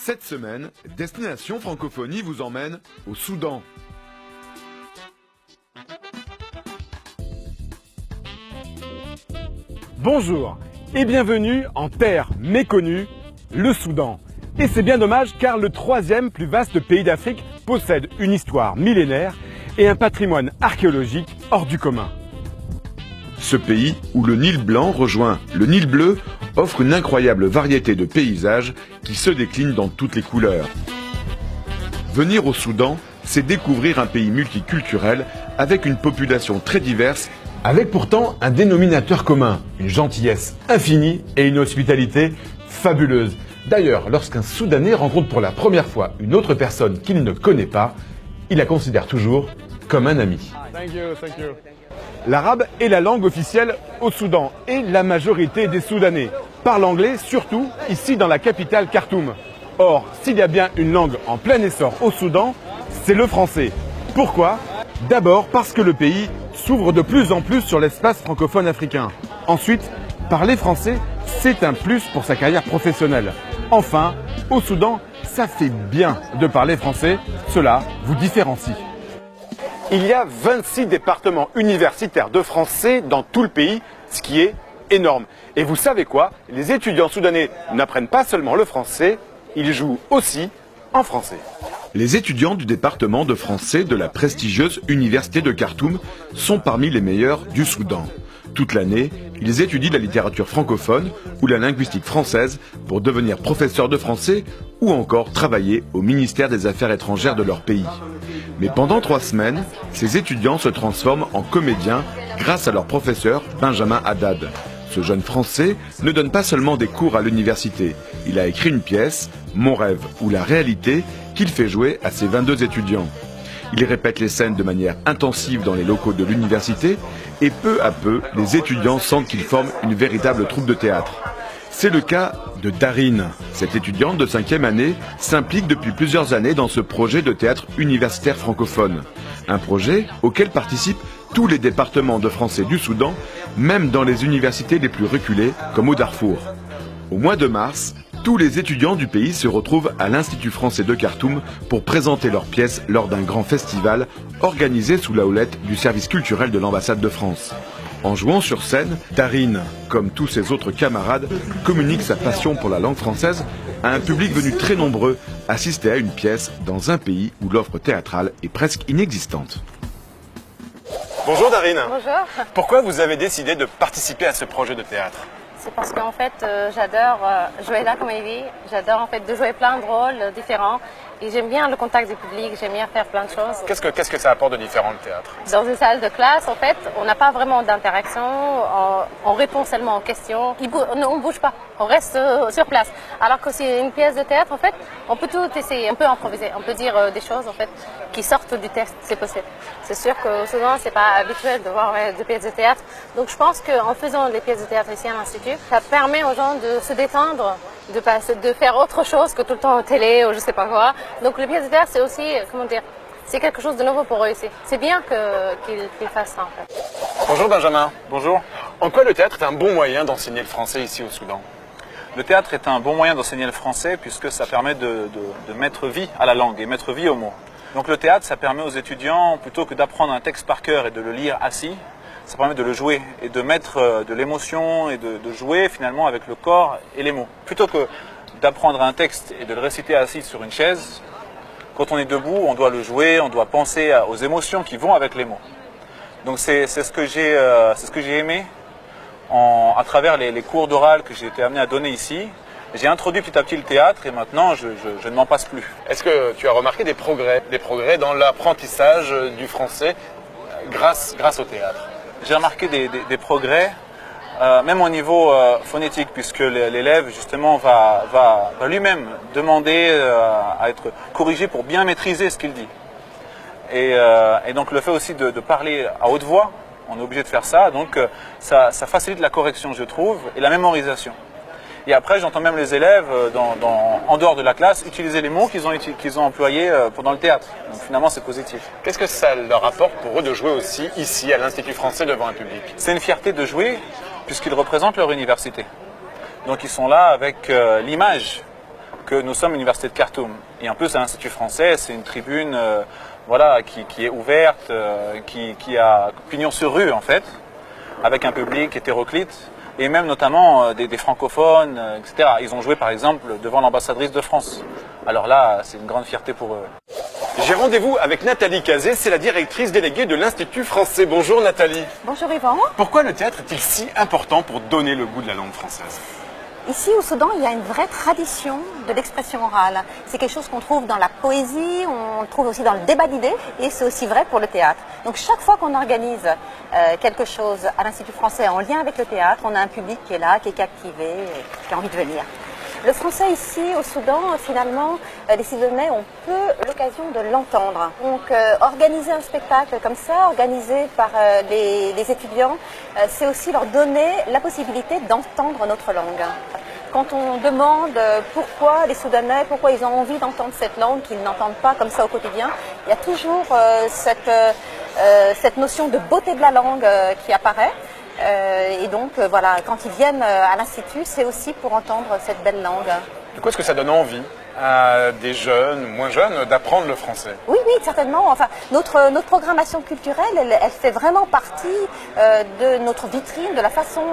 Cette semaine, Destination Francophonie vous emmène au Soudan. Bonjour et bienvenue en terre méconnue, le Soudan. Et c'est bien dommage car le troisième plus vaste pays d'Afrique possède une histoire millénaire et un patrimoine archéologique hors du commun. Ce pays, où le Nil blanc rejoint le Nil bleu, offre une incroyable variété de paysages qui se déclinent dans toutes les couleurs. Venir au Soudan, c'est découvrir un pays multiculturel avec une population très diverse, avec pourtant un dénominateur commun, une gentillesse infinie et une hospitalité fabuleuse. D'ailleurs, lorsqu'un Soudanais rencontre pour la première fois une autre personne qu'il ne connaît pas, il la considère toujours comme un ami. L'arabe est la langue officielle au Soudan et la majorité des Soudanais parlent anglais, surtout ici dans la capitale Khartoum. Or, s'il y a bien une langue en plein essor au Soudan, c'est le français. Pourquoi ? D'abord parce que le pays s'ouvre de plus en plus sur l'espace francophone africain. Ensuite, parler français, c'est un plus pour sa carrière professionnelle. Enfin, au Soudan, ça fait bien de parler français, cela vous différencie. Il y a 26 départements universitaires de français dans tout le pays, ce qui est énorme. Et vous savez quoi? Les étudiants soudanais n'apprennent pas seulement le français, ils jouent aussi en français. Les étudiants du département de français de la prestigieuse université de Khartoum sont parmi les meilleurs du Soudan. Toute l'année, ils étudient la littérature francophone ou la linguistique française pour devenir professeurs de français ou encore travailler au ministère des Affaires étrangères de leur pays. Mais pendant 3 semaines, ces étudiants se transforment en comédiens grâce à leur professeur Benjamin Haddad. Ce jeune Français ne donne pas seulement des cours à l'université. Il a écrit une pièce, Mon rêve ou la réalité, qu'il fait jouer à ses 22 étudiants. Il répète les scènes de manière intensive dans les locaux de l'université et peu à peu, les étudiants sentent qu'ils forment une véritable troupe de théâtre. C'est le cas de Darine. Cette étudiante de 5e année s'implique depuis plusieurs années dans ce projet de théâtre universitaire francophone. Un projet auquel participent tous les départements de français du Soudan, même dans les universités les plus reculées, comme au Darfour. Au mois de mars, tous les étudiants du pays se retrouvent à l'Institut français de Khartoum pour présenter leurs pièces lors d'un grand festival organisé sous la houlette du service culturel de l'ambassade de France. En jouant sur scène, Darine, comme tous ses autres camarades, communique sa passion pour la langue française à un public venu très nombreux assister à une pièce dans un pays où l'offre théâtrale est presque inexistante. Bonjour Darine. Bonjour. Pourquoi vous avez décidé de participer à ce projet de théâtre? C'est parce qu'en fait, j'adore jouer la comédie, j'adore en fait de jouer plein de rôles différents et j'aime bien le contact du public, j'aime bien faire plein de choses. Qu'est-ce que ça apporte de différent le théâtre? Dans une salle de classe, en fait, on n'a pas vraiment d'interaction, on répond seulement aux questions, on ne bouge pas, on reste sur place. Alors que c'est une pièce de théâtre, en fait, on peut tout essayer, on peut improviser, on peut dire des choses en fait qui sortent du texte, c'est possible. C'est sûr que souvent c'est pas habituel de voir des pièces de théâtre, donc je pense qu'en faisant des pièces de théâtre ici à l'Institut, ça permet aux gens de se détendre, de faire autre chose que tout le temps en télé ou je sais pas quoi. Donc les pièces de théâtre c'est aussi, comment dire, c'est quelque chose de nouveau pour eux ici. C'est bien qu'ils fassent ça en fait. Bonjour Benjamin. Bonjour. En quoi le théâtre est un bon moyen d'enseigner le français ici au Soudan? Le théâtre est un bon moyen d'enseigner le français puisque ça permet de mettre vie à la langue et mettre vie aux mots. Donc le théâtre, ça permet aux étudiants, plutôt que d'apprendre un texte par cœur et de le lire assis, ça permet de le jouer et de mettre de l'émotion et de jouer finalement avec le corps et les mots. Plutôt que d'apprendre un texte et de le réciter assis sur une chaise, quand on est debout, on doit le jouer, on doit penser aux émotions qui vont avec les mots. Donc c'est ce que j'ai aimé à travers les cours d'oral que j'ai été amené à donner ici. J'ai introduit petit à petit le théâtre et maintenant je ne m'en passe plus. Est-ce que tu as remarqué des progrès dans l'apprentissage du français grâce au théâtre? J'ai remarqué des progrès, même au niveau phonétique, puisque l'élève justement va lui-même demander à être corrigé pour bien maîtriser ce qu'il dit. Et donc le fait aussi de parler à haute voix, on est obligé de faire ça, donc ça facilite la correction je trouve et la mémorisation. Et après, j'entends même les élèves, en dehors de la classe, utiliser les mots qu'ils ont employés pendant le théâtre. Donc finalement, c'est positif. Qu'est-ce que ça leur apporte pour eux de jouer aussi ici, à l'Institut français, devant un public? C'est une fierté de jouer, puisqu'ils représentent leur université. Donc ils sont là avec l'image que nous sommes l'université de Khartoum. Et en plus, l'Institut français, c'est une tribune voilà, qui est ouverte, qui a pignon sur rue en fait, avec un public hétéroclite, et même notamment des francophones, etc. Ils ont joué par exemple devant l'ambassadrice de France. Alors là, c'est une grande fierté pour eux. J'ai rendez-vous avec Nathalie Cazé, c'est la directrice déléguée de l'Institut français. Bonjour Nathalie. Bonjour Yvan. Pourquoi le théâtre est-il si important pour donner le goût de la langue française? Ici au Soudan, il y a une vraie tradition de l'expression orale. C'est quelque chose qu'on trouve dans la poésie, on le trouve aussi dans le débat d'idées et c'est aussi vrai pour le théâtre. Donc chaque fois qu'on organise quelque chose à l'Institut français en lien avec le théâtre, on a un public qui est là, qui est captivé, qui a envie de venir. Le français ici au Soudan, finalement, les Soudanais ont peu l'occasion de l'entendre. Donc organiser un spectacle comme ça, organisé par les étudiants, c'est aussi leur donner la possibilité d'entendre notre langue. Quand on demande pourquoi les Soudanais, pourquoi ils ont envie d'entendre cette langue qu'ils n'entendent pas comme ça au quotidien, il y a toujours cette notion de beauté de la langue qui apparaît. Et donc voilà, quand ils viennent à l'Institut, c'est aussi pour entendre cette belle langue. Du coup, est-ce que ça donne envie à des jeunes, moins jeunes, d'apprendre le français? Oui, oui, certainement. Enfin, notre programmation culturelle, elle fait vraiment partie de notre vitrine, de la façon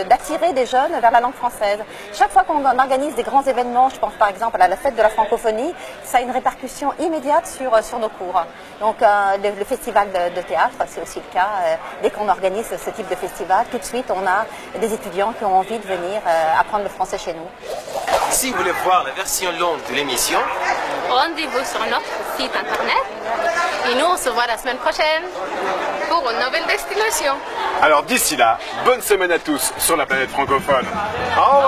d'attirer des jeunes vers la langue française. Chaque fois qu'on organise des grands événements, je pense par exemple à la fête de la francophonie, ça a une répercussion immédiate sur nos cours. Donc le festival de théâtre, c'est aussi le cas. Dès qu'on organise ce type de festival, tout de suite on a des étudiants qui ont envie de venir apprendre le français chez nous. Si vous voulez voir la version longue de l'émission, Rendez-vous sur notre site internet et nous on se voit la semaine prochaine pour une nouvelle destination. Alors d'ici là, bonne semaine à tous sur la planète francophone. Au revoir.